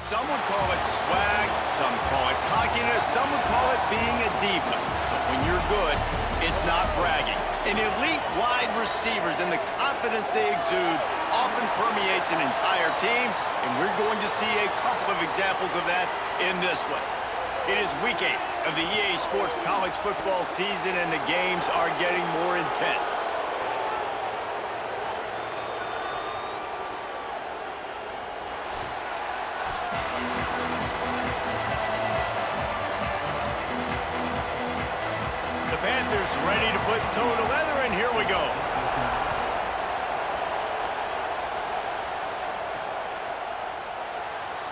Some would call it swag, some call it cockiness, some would call it being a diva. But when you're good, it's not bragging. An elite wide receivers and the confidence they exude often permeates an entire team, and we're going to see a couple of examples of that in this one. It is week 8 of the EA Sports college football season, and the games are getting more intense. The Panthers ready to put toe to leather, and here we go.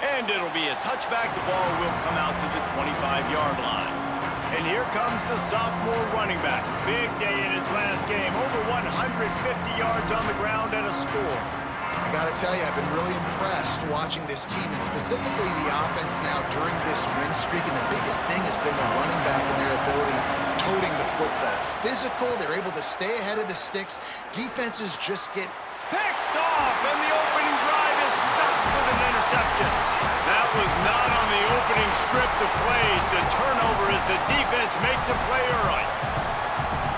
And it'll be a touchback. The ball will come out to the 25-yard line. And here comes the sophomore running back. Big day in his last game. Over 150 yards on the ground and a score. I got to tell you, I've been really impressed watching this team, and specifically the offense now during this win streak. And the biggest thing has been the running back and their ability toting the football. Physical, they're able to stay ahead of the sticks. Defenses just get picked off, and the opening drive is stopped with an interception. That was not on the opening script of plays. The turnover as the defense makes a play right.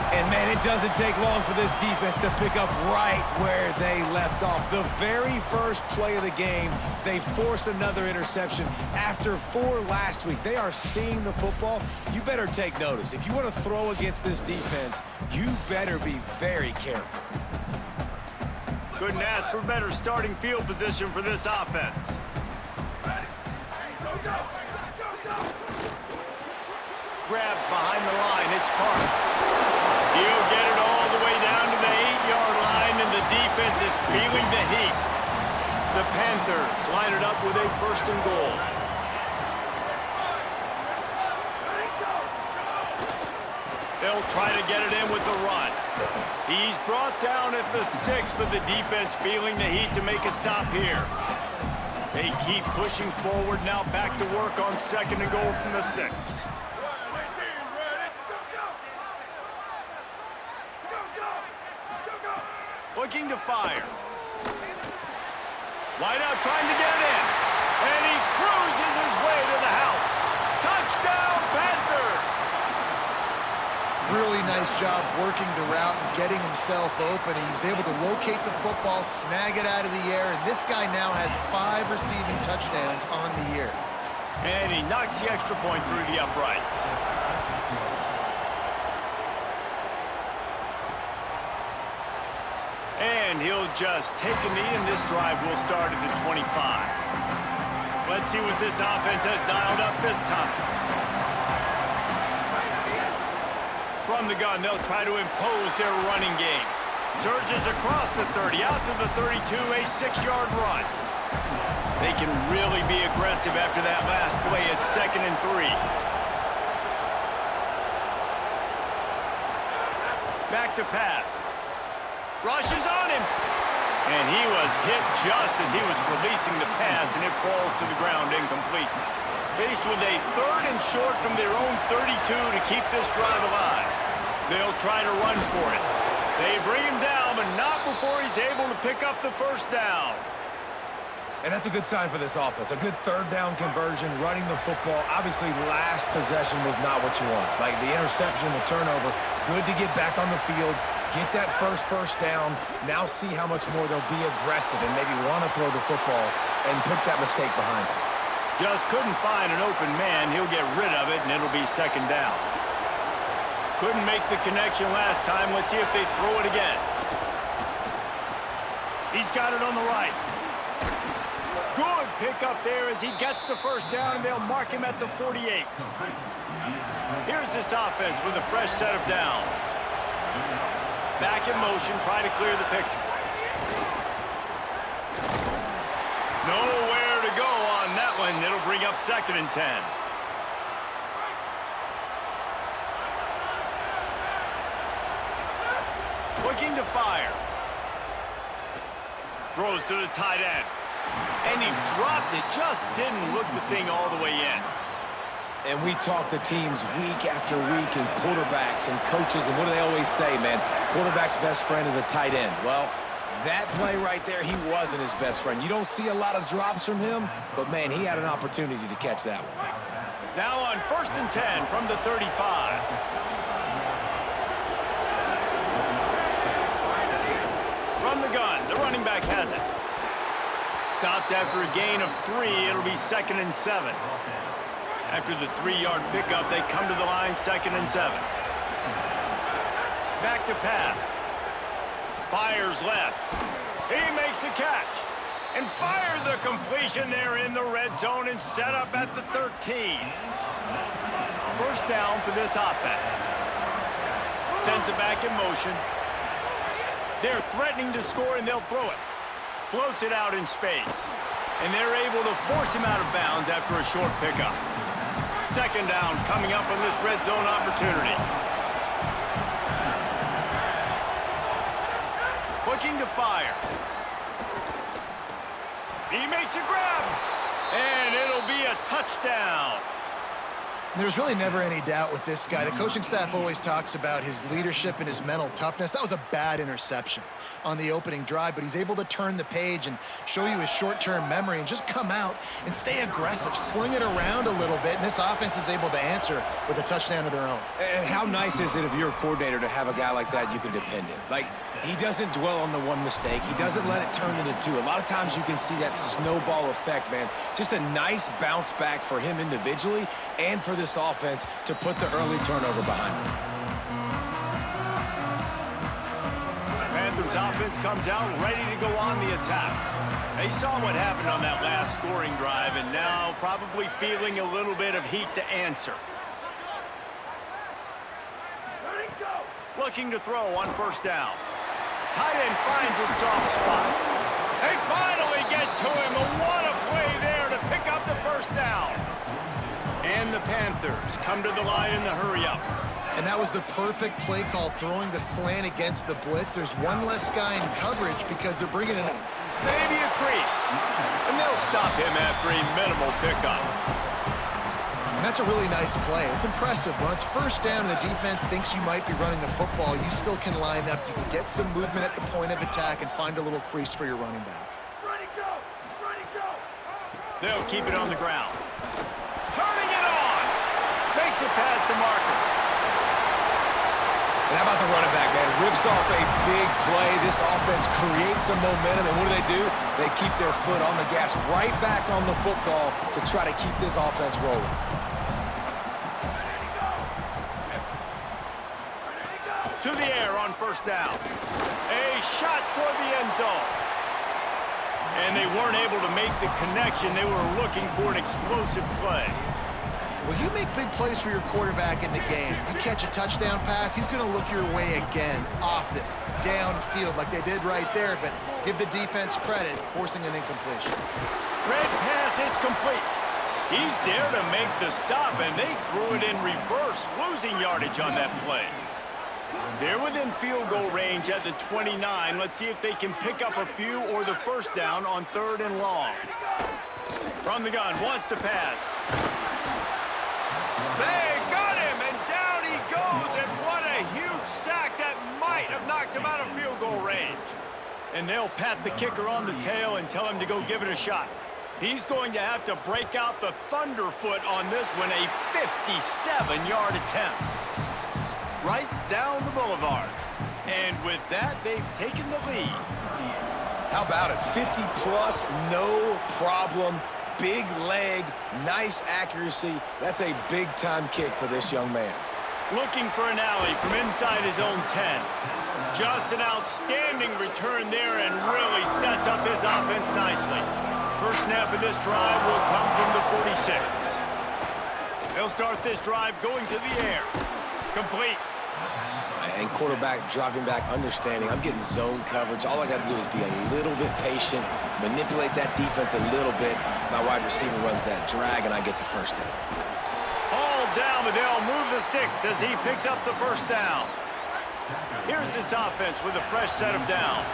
And, man, it doesn't take long for this defense to pick up right where they left off. The very first play of the game, they force another interception after 4 last week. They are seeing the football. You better take notice. If you want to throw against this defense, you better be very careful. Couldn't ask for better starting field position for this offense. Grabbed behind the line, it's Parks. He'll get it all the way down to the 8-yard line, and the defense is feeling the heat. The Panthers line it up with a 1st and goal. They'll try to get it in with the run. He's brought down at the 6, but the defense feeling the heat to make a stop here. They keep pushing forward, now back to work on 2nd and goal from the 6. Looking to fire. Wide out trying to get it in. And he cruises his way to the house. Touchdown, Panthers! really nice job working the route and getting himself open. He was able to locate the football, snag it out of the air, and this guy now has 5 receiving touchdowns on the year. And he knocks the extra point through the uprights. And he'll just take a knee, and this drive will start at the 25. Let's see what this offense has dialed up this time. From the gun, they'll try to impose their running game. Surges across the 30, out to the 32, a 6-yard run. They can really be aggressive after that last play at 2nd and 3. Back to pass. Rushes on him. And he was hit just as he was releasing the pass, and it falls to the ground incomplete. Faced with a 3rd and short from their own 32 to keep this drive alive. They'll try to run for it. They bring him down, but not before he's able to pick up the 1st down. And that's a good sign for this offense. A good 3rd down conversion, running the football. Obviously, last possession was not what you want. Like the interception, the turnover. Good to get back on the field, get that first down. Now see how much more they'll be aggressive and maybe want to throw the football and put that mistake behind them. Just couldn't find an open man. He'll get rid of it, and it'll be 2nd down. Couldn't make the connection last time. Let's see if they throw it again. He's got it on the right. Good pick up there as he gets the 1st down, and they'll mark him at the 48. Here's this offense with a fresh set of downs. Back in motion, trying to clear the picture. Nowhere to go on that one. It'll bring up 2nd and 10. Looking to fire. Throws to the tight end. And he dropped it. Just didn't look the thing all the way in. And we talk to teams week after week and quarterbacks and coaches, and what do they always say, man? Quarterback's best friend is a tight end. Well, That play right there, he wasn't his best friend. You don't see a lot of drops from him, but, man, he had an opportunity to catch that one. Now on 1st and 10 from the 35. From the gun, the running back has it. Stopped after a gain of 3, it'll be 2nd and 7. After the 3-yard pickup, they come to the line, 2nd and 7. Back to pass. Fires left. He makes a catch. And fired the completion there in the red zone and set up at the 13. First down for this offense. Sends it back in motion. They're threatening to score, and they'll throw it. Floats it out in space. And they're able to force him out of bounds after a short pickup. 2nd down coming up on this red zone opportunity. Looking to fire. He makes a grab. And it'll be a touchdown. There's really never any doubt with this guy. The coaching staff always talks about his leadership and his mental toughness. That was a bad interception on the opening drive, but he's able to turn the page and show you his short-term memory and just come out and stay aggressive, sling it around a little bit, and this offense is able to answer with a touchdown of their own. And how nice is it if you're a coordinator to have a guy like that you can depend on? Like, he doesn't dwell on the one mistake. He doesn't let it turn into 2. A lot of times you can see that snowball effect, man. Just a nice bounce back for him individually and for this offense to put the early turnover behind him. The Panthers offense comes out ready to go on the attack. They saw what happened on that last scoring drive and now probably feeling a little bit of heat to answer. Looking to throw on 1st down. Tight end finds a soft spot. They finally get to him. What a play there to pick up the 1st down. And the Panthers come to the line in the hurry-up. And that was the perfect play call, throwing the slant against the blitz. There's one less guy in coverage because they're bringing in maybe a crease. And they'll stop him after a minimal pickup. And that's a really nice play. It's impressive. When it's 1st down and the defense thinks you might be running the football, you still can line up. You can get some movement at the point of attack and find a little crease for your running back. They'll keep it on the ground. Turning it on. Makes it past the marker. And how about the running back, man? Rips off a big play. This offense creates some momentum, and what do? They keep their foot on the gas right back on the football to try to keep this offense rolling. To the air on 1st down. A shot toward the end zone. And they weren't able to make the connection. They were looking for an explosive play. Well, you make big plays for your quarterback in the game. You catch a touchdown pass, he's going to look your way again, often, downfield like they did right there, but give the defense credit, forcing an incompletion. Red pass, it's complete. He's there to make the stop, and they threw it in reverse, losing yardage on that play. They're within field goal range at the 29. Let's see if they can pick up a few or the 1st down on 3rd and long. From the gun, wants to pass. They got him, and down he goes, and what a huge sack that might have knocked him out of field goal range. And they'll pat the kicker on the tail and tell him to go give it a shot. He's going to have to break out the thunderfoot on this one, a 57-yard attempt. Right down the boulevard. And with that, they've taken the lead. How about it? 50-plus, no problem. Big leg, nice accuracy. That's a big-time kick for this young man. Looking for an alley from inside his own 10. Just an outstanding return there and really sets up his offense nicely. First snap of this drive will come from the 46. They'll start this drive going to the air. Complete. And quarterback dropping back, understanding. I'm getting zone coverage. All I got to do is be a little bit patient, manipulate that defense a little bit. My wide receiver runs that drag, and I get the 1st down. All down, but they'll move the sticks as he picks up the 1st down. Here's this offense with a fresh set of downs.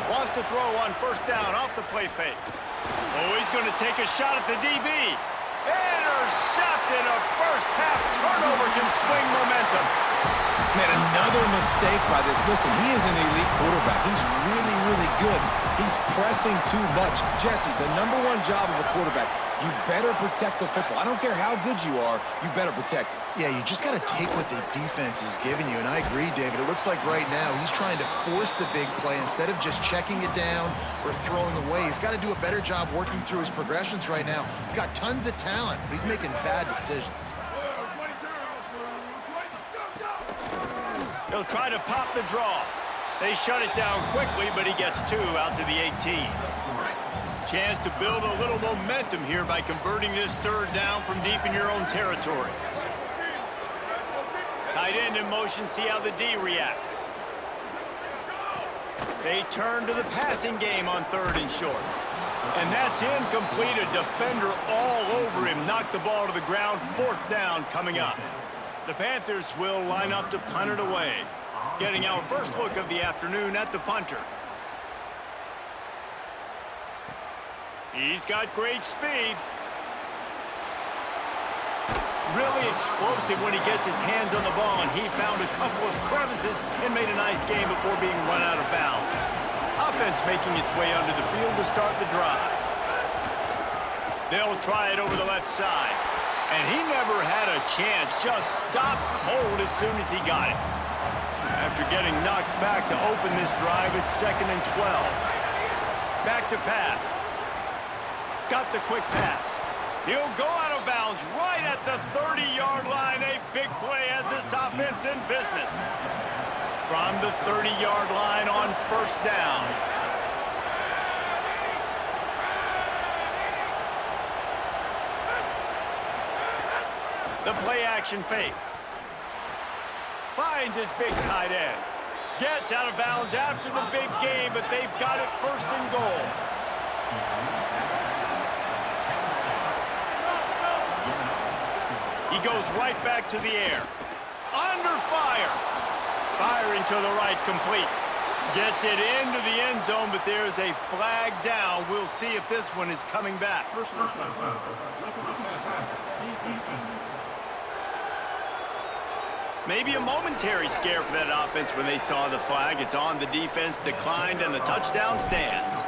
Wants to throw on 1st down off the play fake. Oh, he's going to take a shot at the DB. Intercepted. A first half turnover can swing momentum. Man, another mistake by this. Listen, he is an elite quarterback. He's really, really good. He's pressing too much. Jesse, the #1 job of a quarterback, you better protect the football. I don't care how good you are, you better protect it. Yeah, you just got to take what the defense is giving you. And I agree, David. It looks like right now he's trying to force the big play instead of just checking it down or throwing away. He's got to do a better job working through his progressions right now. He's got tons of talent, but he's making bad decisions. He'll try to pop the draw. They shut it down quickly, but he gets 2 out to the 18. Chance to build a little momentum here by converting this 3rd down from deep in your own territory. Tight end in motion, see how the D reacts. They turn to the passing game on 3rd and short. And that's incomplete. A defender all over him. Knocked the ball to the ground. 4th down coming up. The Panthers will line up to punt it away. Getting our first look of the afternoon at the punter. He's got great speed. Really explosive when he gets his hands on the ball, and he found a couple of crevices and made a nice game before being run out of bounds. Offense making its way onto the field to start the drive. They'll try it over the left side. And he never had a chance, just stopped cold as soon as he got it. After getting knocked back to open this drive, it's 2nd and 12. Back to pass. Got the quick pass. He'll go out of bounds right at the 30-yard line. A big play as this offense in business. From the 30-yard line on 1st down. The play-action fake. Finds his big tight end. Gets out of bounds after the big game, but they've got it 1st and goal. He goes right back to the air. Under fire. Firing to the right, complete. Gets it into the end zone, but there's a flag down. We'll see if this one is coming back. Maybe a momentary scare for that offense when they saw the flag. It's on, the defense declined, and the touchdown stands.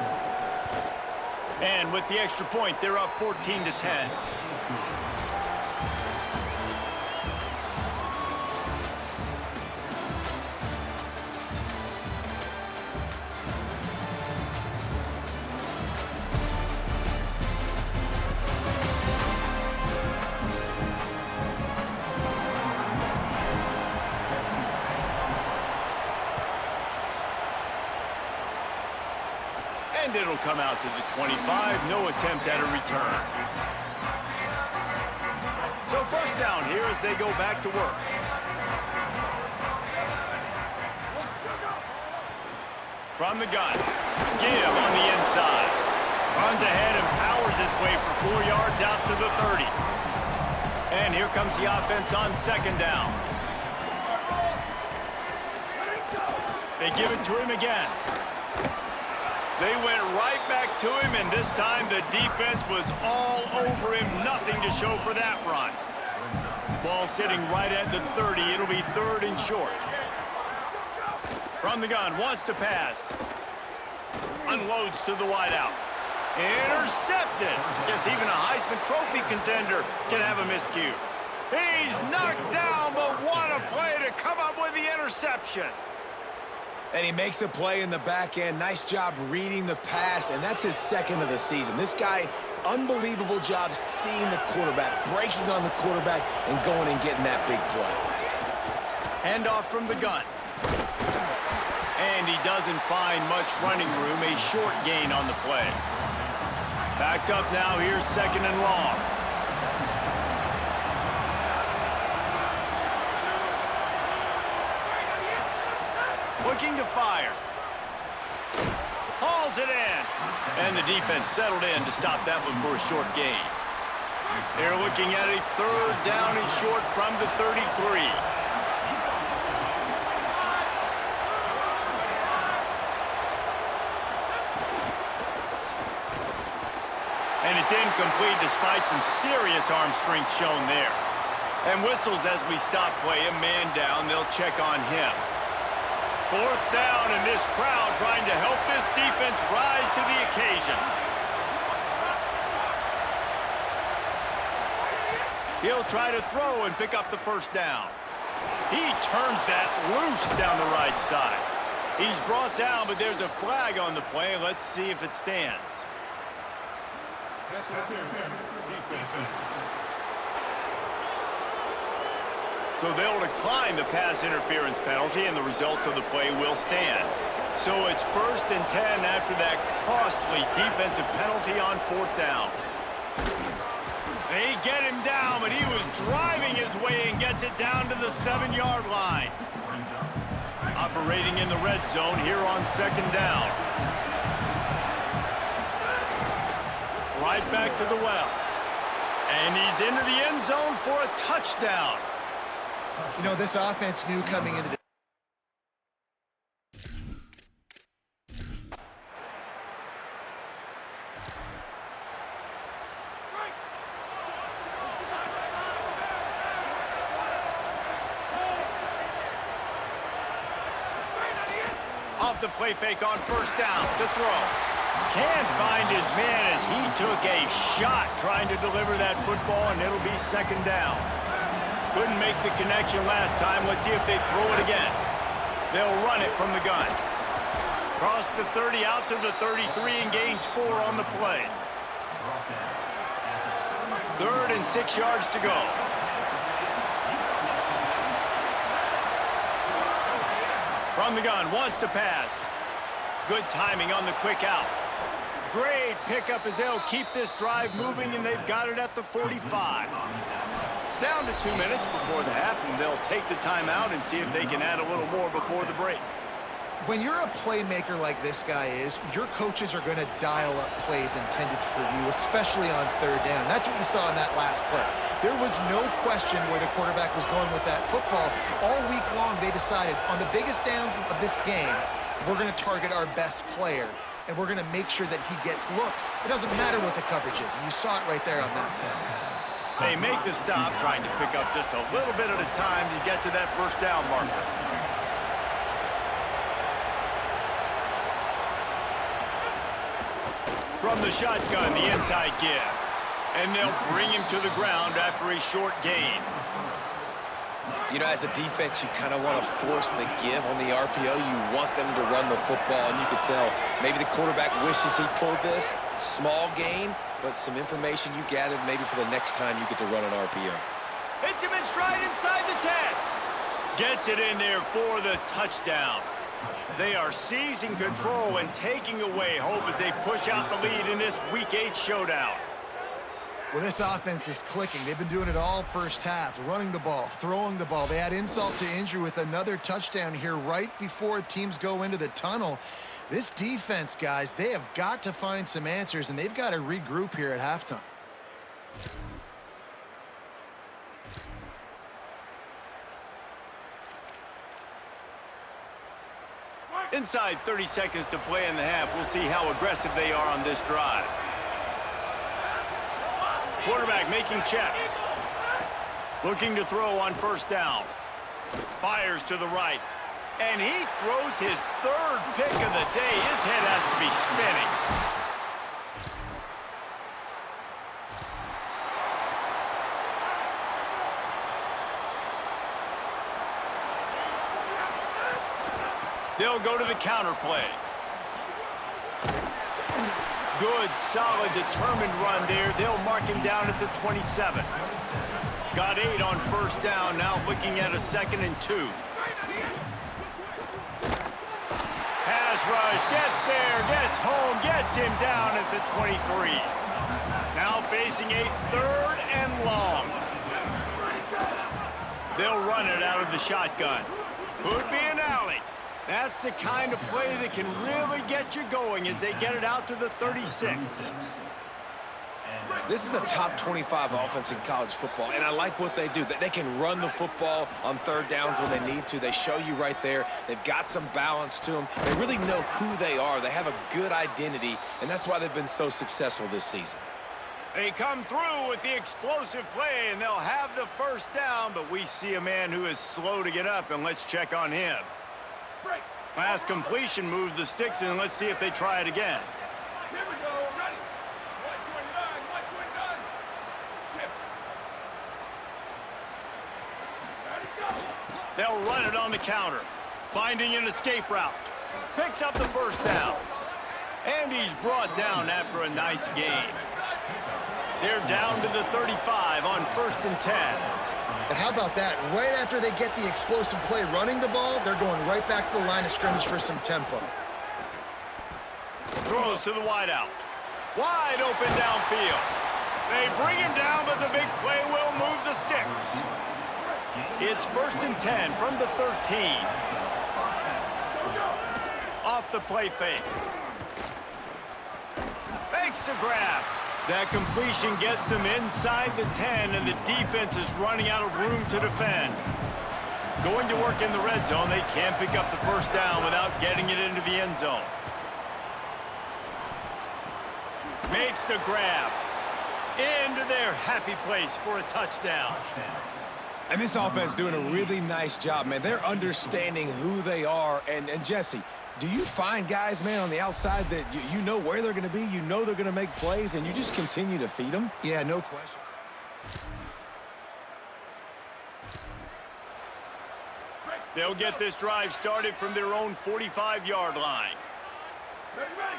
And with the extra point, they're up 14-10. And it'll come out to the 25. No attempt at a return. So 1st down here as they go back to work. From the gun. Give on the inside. Runs ahead and powers his way for 4 yards out to the 30. And here comes the offense on 2nd down. They give it to him again. They went right back to him, and this time the defense was all over him. Nothing to show for that run. Ball sitting right at the 30. It'll be 3rd and short. From the gun, wants to pass. Unloads to the wideout. Intercepted. Guess even a Heisman Trophy contender can have a miscue. He's knocked down, but what a play to come up with the interception. And he makes a play in the back end. Nice job reading the pass, and that's his 2nd of the season. This guy, unbelievable job seeing the quarterback, breaking on the quarterback, and going and getting that big play. Handoff from the gun. And he doesn't find much running room. A short gain on the play. Backed up now. Here's 2nd and long. Looking to fire. Hauls it in. And the defense settled in to stop that one for a short gain. They're looking at a 3rd down and short from the 33. And it's incomplete despite some serious arm strength shown there. And whistles as we stop play. A man down, they'll check on him. Fourth down, and this crowd trying to help this defense rise to the occasion. He'll try to throw and pick up the first down. He turns that loose down the right side. He's brought down, but there's a flag on the play. Let's see if it stands. So they'll decline the pass interference penalty, and the results of the play will stand. So it's 1st and 10 after that costly defensive penalty on 4th down. They get him down, but he was driving his way and gets it down to the 7-yard line. Operating in the red zone here on 2nd down. Right back to the well. And he's into the end zone for a touchdown. You know, this offense knew coming into the off the play fake on 1st down to throw. Can't find his man as he took a shot trying to deliver that football, and it'll be 2nd down. Couldn't make the connection last time. Let's see if they throw it again. They'll run it from the gun. Cross the 30 out to the 33 and gains 4 on the play. 3rd and 6 yards to go. From the gun, wants to pass. Good timing on the quick out. Great pickup as they'll keep this drive moving, and they've got it at the 45. Down to 2 minutes before the half, and they'll take the timeout and see if they can add a little more before the break. When you're a playmaker like this guy is, your coaches are going to dial up plays intended for you, especially on 3rd down. That's what you saw in that last play. There was no question where the quarterback was going with that football. All week long, they decided on the biggest downs of this game, we're going to target our best player, and we're going to make sure that he gets looks. It doesn't matter what the coverage is, and you saw it right there on that play. They make the stop, trying to pick up just a little bit at a time to get to that 1st down marker. From the shotgun, the inside give. And they'll bring him to the ground after a short gain. You know, as a defense, you kind of want to force the give on the RPO. You want them to run the football, and you can tell maybe the quarterback wishes he pulled this. Small gain, but some information you gathered maybe for the next time you get to run an RPO. Hits him in stride inside the 10. Gets it in there for the touchdown. They are seizing control and taking away hope as they push out the lead in this Week 8 showdown. Well, this offense is clicking. They've been doing it all first half, running the ball, throwing the ball. They add insult to injury with another touchdown here right before teams go into the tunnel. This defense, guys, they have got to find some answers, and they've got to regroup here at halftime. Inside 30 seconds to play in the half. We'll see how aggressive they are on this drive. Quarterback making checks. Looking to throw on 1st down. Fires to the right. And he throws his 3rd pick of the day. His head has to be spinning. They'll go to the counter play. Good, solid, determined run there. They'll mark him down at the 27. Got 8 on 1st down, now looking at a 2nd and 2. Pass rush, gets there, gets home, gets him down at the 23. Now facing a 3rd and long. They'll run it out of the shotgun. Could be an alley. That's the kind of play that can really get you going as they get it out to the 36. This is a top 25 offense in college football, and I like what they do. They can run the football on 3rd downs when they need to. They show you right there. They've got some balance to them. They really know who they are. They have a good identity, and that's why they've been so successful this season. They come through with the explosive play, and they'll have the first down, but we see a man who is slow to get up, and let's check on him. Last completion moves the sticks, and let's see if they try it again. Here we go, ready. 129, 129. Shift. Ready, go. They'll run it on the counter, finding an escape route. Picks up the first down. And he's brought down after a nice gain. They're down to the 35 on 1st and 10. And how about that? Right after they get the explosive play running the ball, they're going right back to the line of scrimmage for some tempo. Throws to the wideout. Wide open downfield. They bring him down, but the big play will move the sticks. It's 1st and 10 from the 13. Off the play fake. Fakes to grab. That completion gets them inside the 10, and the defense is running out of room to defend. Going to work in the red zone, they can't pick up the first down without getting it into the end zone. Makes the grab. Into their happy place for a touchdown. And this offense doing a really nice job, man. They're understanding who they are. And Jesse, do you find guys, man, on the outside that you know where they're going to be, you know they're going to make plays, and you just continue to feed them? Yeah, no question. They'll get this drive started from their own 45-yard line. Ready, ready.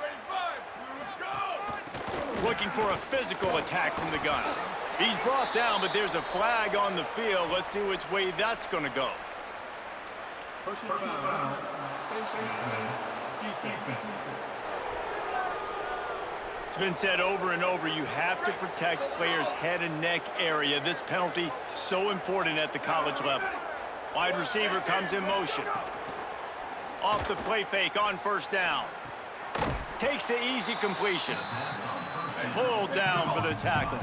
Ready, 5. Go. Looking for a physical attack from the gun. He's brought down, but there's a flag on the field. Let's see which way that's going to go. Personal foul. It's been said over and over, you have to protect players' head and neck area. This penalty so important at the college level. Wide receiver comes in motion. Off the play fake on 1st down. Takes the easy completion. Pulled down for the tackle.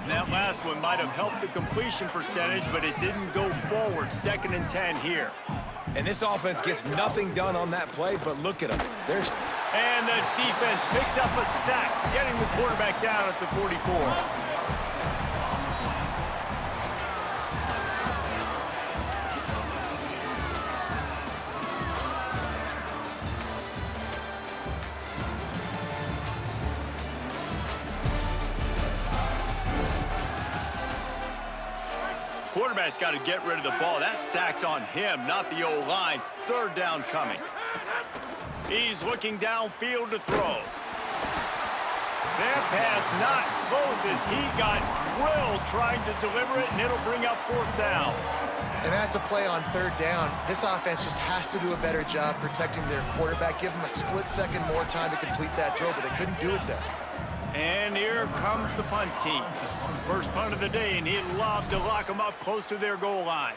And that last one might have helped the completion percentage, but it didn't go forward. 2nd and 10 here. And this offense gets nothing done on that play, but look at them. And the defense picks up a sack, getting the quarterback down at the 44. Quarterback's got to get rid of the ball. That sack's on him, not the O-line. 3rd down coming. He's looking downfield to throw. That pass not close as he got drilled trying to deliver it, and it'll bring up 4th down. And that's a play on 3rd down. This offense just has to do a better job protecting their quarterback. Give them a split second more time to complete that throw, but they couldn't do it there. And here comes the punt team. First punt of the day, and he'd love to lock them up close to their goal line.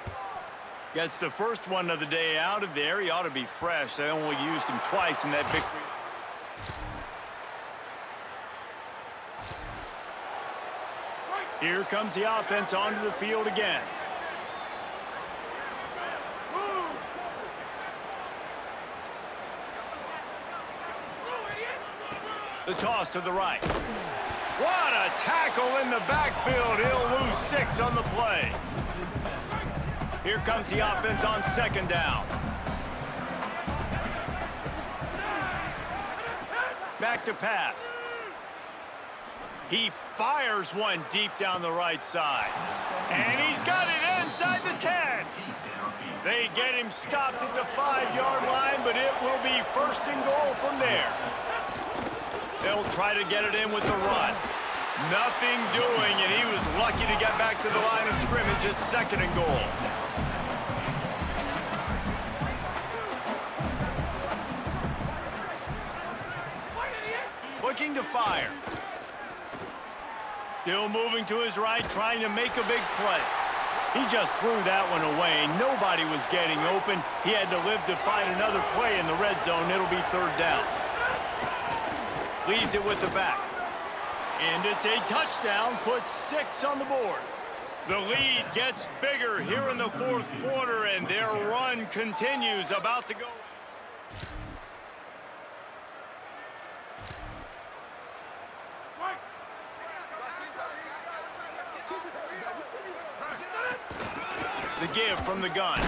Gets the first one of the day out of there. He ought to be fresh. They only used him twice in that victory. Here comes the offense onto the field again. The toss to the right. What a tackle in the backfield. He'll lose 6 on the play. Here comes the offense on 2nd down. Back to pass. He fires one deep down the right side. And he's got it inside the 10. They get him stopped at the 5-yard line, but it will be 1st and goal from there. They'll try to get it in with the run. Nothing doing, and he was lucky to get back to the line of scrimmage at 2nd and goal. Looking to fire. Still moving to his right, trying to make a big play. He just threw that one away. Nobody was getting open. He had to live to find another play in the red zone. It'll be 3rd down. Leaves it with the back. And it's a touchdown, puts 6 on the board. The lead gets bigger here in the 4th quarter, and their run continues, about to go. The give from the gun.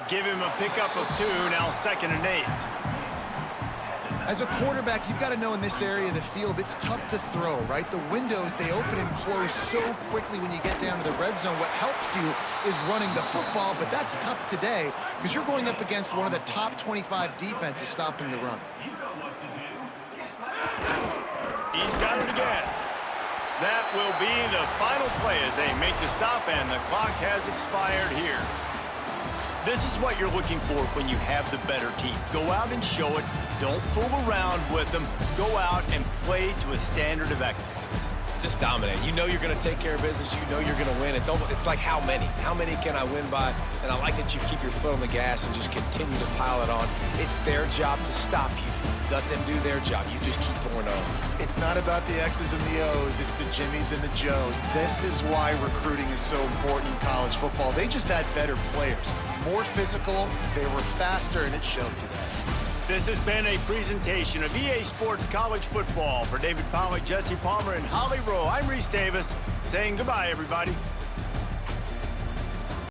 Give him a pickup of 2, now 2nd and 8. As a quarterback, you've got to know in this area of the field, it's tough to throw, right? The windows, they open and close so quickly when you get down to the red zone. What helps you is running the football, but that's tough today because you're going up against one of the top 25 defenses stopping the run. He's got it again. That will be the final play as they make the stop, and the clock has expired here. This is what you're looking for when you have the better team. Go out and show it. Don't fool around with them. Go out and play to a standard of excellence. Just dominate. You know you're going to take care of business. You know you're going to win. It's like how many? How many can I win by? And I like that you keep your foot on the gas and just continue to pile it on. It's their job to stop you. Let them do their job. You just keep pouring on. It's not about the X's and the O's. It's the Jimmies and the Joes. This is why recruiting is so important in college football. They just had better players. More physical, they were faster, and it showed today. This has been a presentation of EA Sports College Football. For David Pollack, Jesse Palmer, and Holly Rowe, I'm Reese Davis saying goodbye, everybody.